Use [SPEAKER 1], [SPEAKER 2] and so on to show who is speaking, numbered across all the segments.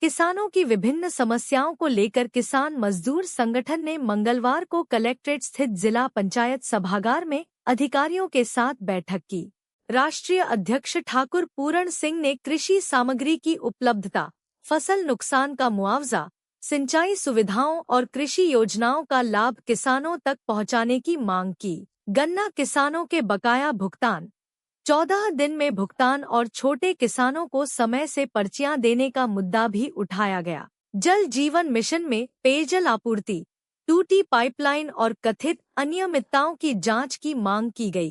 [SPEAKER 1] किसानों की विभिन्न समस्याओं को लेकर किसान मजदूर संगठन ने मंगलवार को कलेक्ट्रेट स्थित जिला पंचायत सभागार में अधिकारियों के साथ बैठक की। राष्ट्रीय अध्यक्ष ठाकुर पूरण सिंह ने कृषि सामग्री की उपलब्धता, फसल नुकसान का मुआवजा, सिंचाई सुविधाओं और कृषि योजनाओं का लाभ किसानों तक पहुंचाने की मांग की। गन्ना किसानों के बकाया भुगतान, 14 दिन में भुगतान और छोटे किसानों को समय से पर्चियां देने का मुद्दा भी उठाया गया। जल जीवन मिशन में पेयजल आपूर्ति, टूटी पाइपलाइन और कथित अनियमितताओं की जांच की मांग की गई।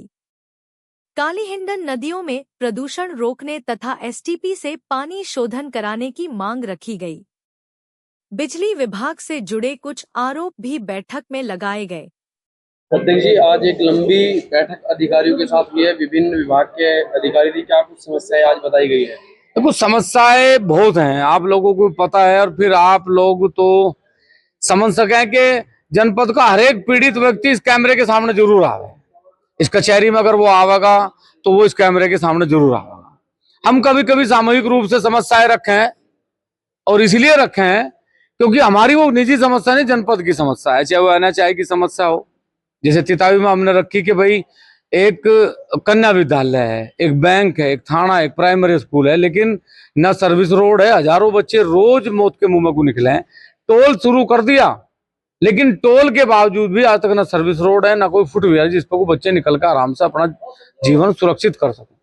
[SPEAKER 1] कालीहिंडन नदियों में प्रदूषण रोकने तथा एसटीपी से पानी शोधन कराने की मांग रखी गई। बिजली विभाग से जुड़े कुछ आरोप भी बैठक में लगाए गए।
[SPEAKER 2] अध्यक्ष जी, आज एक लंबी बैठक अधिकारियों के साथ हुई है, विभिन्न विभाग के अधिकारी थी। क्या कुछ समस्याएं आज बताई गई है?
[SPEAKER 3] देखो, समस्याएं बहुत हैं, आप लोगों को पता है, और फिर आप लोग तो समझ सकें कि जनपद का हर एक पीड़ित व्यक्ति इस कैमरे के सामने जरूर आवे। इस कचहरी में अगर वो आवेगा तो वो इस कैमरे के सामने जरूर आवेगा। हम कभी कभी सामूहिक रूप से समस्याएं रखें, और इसलिए रखें क्योंकि हमारी वो निजी समस्या नहीं, जनपद की समस्या है। चाहे वो NHI की समस्या हो, जैसे तितावी में हमने रखी कि भाई एक कन्या विद्यालय है, एक बैंक है, एक थाना, एक प्राइमरी स्कूल है, लेकिन न सर्विस रोड है। हजारों बच्चे रोज मौत के मुंह में को निकले हैं। टोल शुरू कर दिया, लेकिन टोल के बावजूद भी आज तक न सर्विस रोड है, न कोई फुटवेयर जिस पर बच्चे निकल कर आराम से अपना जीवन सुरक्षित कर सके।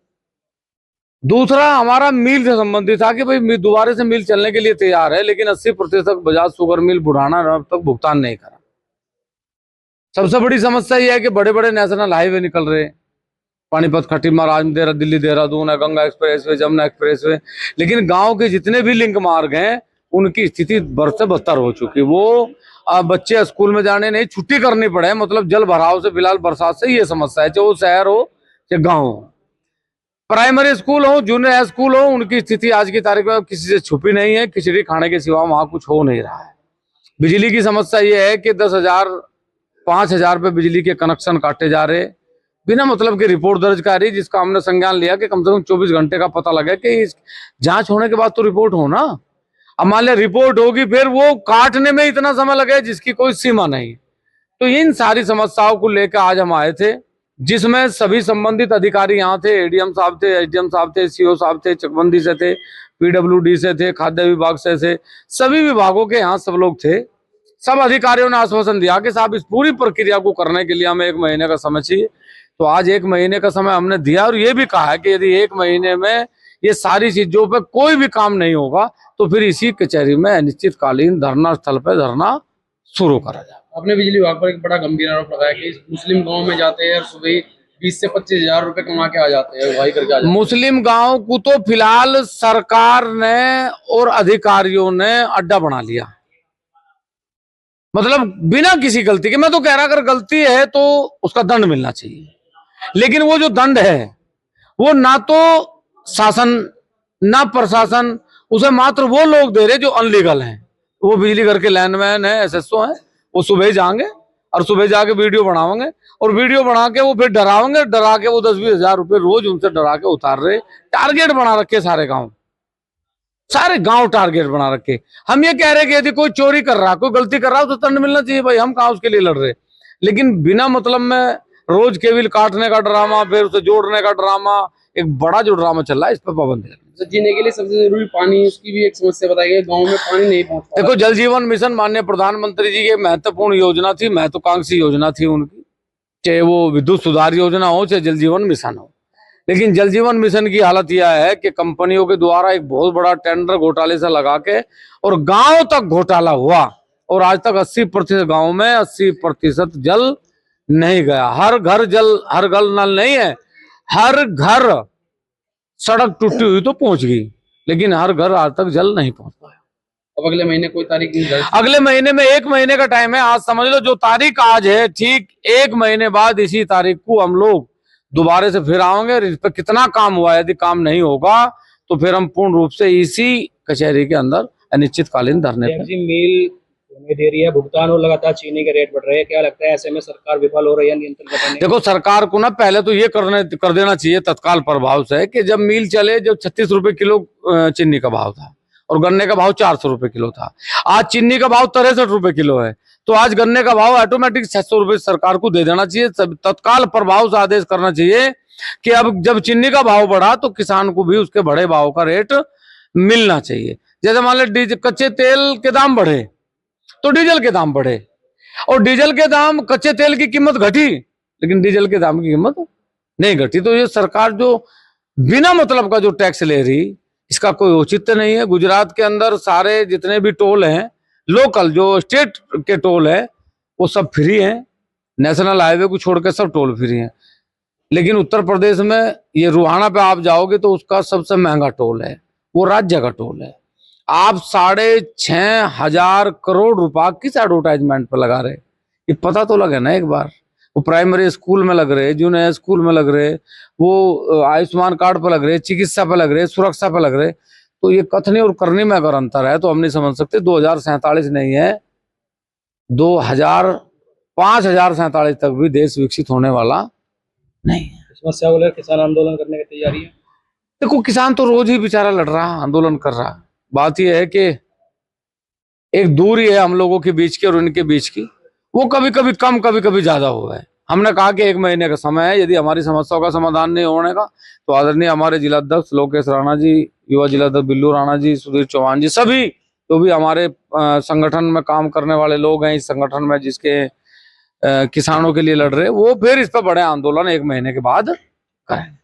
[SPEAKER 3] दूसरा हमारा मिल से संबंधित था कि भाई दोबारा से मिल चलने के लिए तैयार है, लेकिन 80% बजाज शुगर मिल बुढ़ाना अब तक भुगतान नहीं करा। सबसे बड़ी समस्या यह है कि बड़े बड़े नेशनल हाईवे निकल रहे, पानीपत, खटीमा, राजमंड्री, दिल्ली, देहरादून है, गंगा एक्सप्रेसवे, जमुना एक्सप्रेसवे, लेकिन गांव के जितने भी लिंक मार्ग हैं उनकी स्थिति बद से बदतर हो चुकी। वो बच्चे स्कूल में जाने नहीं, छुट्टी करनी पड़े, मतलब जल भराव से, फिलहाल बरसात से ये समस्या है, चाहे वो शहर हो चाहे गाँव हो। प्राइमरी स्कूल हो, जूनियर हाई स्कूल हो, उनकी स्थिति आज की तारीख में किसी से छुपी नहीं है। खिचड़ी खाने के सिवा वहां कुछ हो नहीं रहा है। बिजली की समस्या ये है कि 10,000 5,000 पे बिजली के कनेक्शन काटे जा रहे, बिना मतलब की रिपोर्ट दर्ज करी, जिसका हमने संज्ञान लिया कि कम से कम 24 घंटे का पता लगे कि जांच होने के बाद तो रिपोर्ट हो ना। अब मान लिया रिपोर्ट होगी, फिर वो काटने में इतना समय लगे जिसकी कोई सीमा नहीं। तो इन सारी समस्याओं को लेकर आज हम आए थे, जिसमें सभी संबंधित अधिकारी यहाँ थे। ADM साहब थे, SDM साहब थे, CO साहब थे, चकबंदी से थे, PWD से थे, खाद्य विभाग से थे, सभी विभागों के यहाँ सब लोग थे। सब अधिकारियों ने आश्वासन दिया कि साहब इस पूरी प्रक्रिया को करने के लिए हमें 1 महीने का समय चाहिए। तो आज 1 महीने का समय हमने दिया, और ये भी कहा है कि यदि 1 महीने में ये सारी चीजों पे कोई भी काम नहीं होगा तो फिर इसी कचहरी में अनिश्चितकालीन धरना स्थल पर धरना शुरू करा जाए।
[SPEAKER 2] आपने बिजली विभाग पर एक बड़ा गंभीर आरोप लगाया कि मुस्लिम गाँव में जाते हैं और सुबह 20 से 25 हजार रुपए कमा के आ जाते हैं, वही करके आ जाते हैं।
[SPEAKER 3] मुस्लिम गाँव को तो फिलहाल सरकार ने और अधिकारियों ने अड्डा बना लिया, मतलब बिना किसी गलती के। मैं तो कह रहा अगर गलती है तो उसका दंड मिलना चाहिए, लेकिन वो जो दंड है वो ना तो शासन ना प्रशासन, उसे मात्र वो लोग दे रहे जो अनलीगल हैं। वो बिजली घर के लाइनमैन है, SSO है, वो सुबह जाएंगे और सुबह जाके वीडियो बनावेंगे, और वीडियो बना के वो फिर डरावेंगे, डरा के वो 10-20 हजार रुपए रोज उनसे डरा के उतार रहे। टारगेट बना रखे सारे गांव टारगेट बना रखे। हम ये कह रहे कि यदि कोई चोरी कर रहा, कोई गलती कर रहा तो दंड मिलना चाहिए भाई, हम कहाँ उसके लिए लड़ रहे। लेकिन बिना मतलब में रोज केबिल काटने का ड्रामा, फिर उसे जोड़ने का ड्रामा, एक बड़ा जो ड्रामा चल रहा है, इस पर पाबंदी
[SPEAKER 2] तो जीने के लिए सबसे जरूरी पानी, उसकी भी एक समस्या बताई गई, गाँव में पानी नहीं पहुंचता।
[SPEAKER 3] देखो, जल जीवन मिशन माननीय प्रधानमंत्री जी की महत्वपूर्ण योजना थी, महत्वाकांक्षी योजना थी उनकी, चाहे वो विद्युत सुधार योजना हो चाहे जल जीवन मिशन हो। लेकिन जल जीवन मिशन की हालत यह है कि कंपनियों के द्वारा एक बहुत बड़ा टेंडर घोटाले से लगा के और गांव तक घोटाला हुआ, और आज तक 80% गांव में 80% जल नहीं गया। हर घर नल नहीं है, हर घर सड़क टूटी हुई तो पहुंच गई, लेकिन हर घर आज तक जल नहीं पहुंच पाया।
[SPEAKER 2] अब अगले महीने कोई तारीख नहीं?
[SPEAKER 3] अगले महीने में 1 महीने का टाइम है। आज समझ लो जो तारीख आज है, ठीक 1 महीने बाद इसी तारीख को हम लोग दोबारा से फिर आएंगे। इस पर कितना काम हुआ है, यदि काम नहीं होगा तो फिर हम पूर्ण रूप से इसी कचहरी के अंदर अनिश्चितकालीन धरने पर।
[SPEAKER 4] मिल होने दे रही है भुगतान, और लगातार चीनी के रेट बढ़ रहे हैं, क्या लगता है ऐसे में सरकार विफल हो रही है नियंत्रण करने?
[SPEAKER 3] देखो, सरकार को ना पहले तो ये कर देना चाहिए तत्काल प्रभाव से कि जब मिल चले, जब 36 रुपए किलो चीनी का भाव था, और गन्ने का भाव 400 रुपए किलो था। आज चीनी का भाव 63 रुपए किलो है, तो आज गन्ने का भाव ऑटोमेटिक 600 रुपए सरकार को दे देना चाहिए, तत्काल प्रभाव से आदेश करना चाहिए कि अब जब चीनी का भाव बढ़ा तो किसान को भी उसके बढ़े भाव का रेट मिलना चाहिए। जैसे मान लो कच्चे तेल के दाम बढ़े तो डीजल के दाम बढ़े, और डीजल के दाम, कच्चे तेल की कीमत घटी लेकिन डीजल के दाम की कीमत नहीं घटी। तो ये सरकार जो बिना मतलब का जो टैक्स ले रही, इसका कोई औचित्य नहीं है। गुजरात के अंदर सारे जितने भी टोल हैं, लोकल जो स्टेट के टोल है, वो सब फ्री हैं, नेशनल हाईवे को छोड़कर सब टोल फ्री हैं। लेकिन उत्तर प्रदेश में ये रुहाना पे आप जाओगे तो उसका सबसे महंगा टोल है, वो राज्य का टोल है। आप 6,500 करोड़ रुपया किस एडवर्टाइजमेंट पे लगा रहे, ये पता तो लगे ना एक बार। वो प्राइमरी स्कूल में लग रहे, जूनियर स्कूल में लग रहे, वो आयुष्मान कार्ड पे लग रहे, चिकित्सा पे लग रहे, सुरक्षा पे लग रहे। तो ये कथनी और करनी में अगर अंतर है तो हम नहीं समझ सकते। 2047 नहीं है, 5047 तक भी देश विकसित होने वाला नहीं है।
[SPEAKER 4] समस्या को लेकर किसान आंदोलन करने की तैयारी है।
[SPEAKER 3] देखो, किसान तो रोज ही बेचारा लड़ रहा, आंदोलन कर रहा। बात यह है कि एक दूरी है हम लोगों के बीच की और उनके बीच की, वो कभी कभी कम कभी कभी ज्यादा हुआ है। हमने कहा कि 1 महीने का समय है, यदि हमारी समस्याओं का समाधान नहीं होने का तो आदरणीय हमारे जिलाध्यक्ष लोकेश राणा जी, युवा जिलाध्यक्ष बिल्लू राणा जी, सुधीर चौहान जी, सभी जो भी हमारे संगठन में काम करने वाले लोग हैं, इस संगठन में जिसके किसानों के लिए लड़ रहे, वो फिर इस पर बड़े आंदोलन 1 महीने के बाद करेंगे।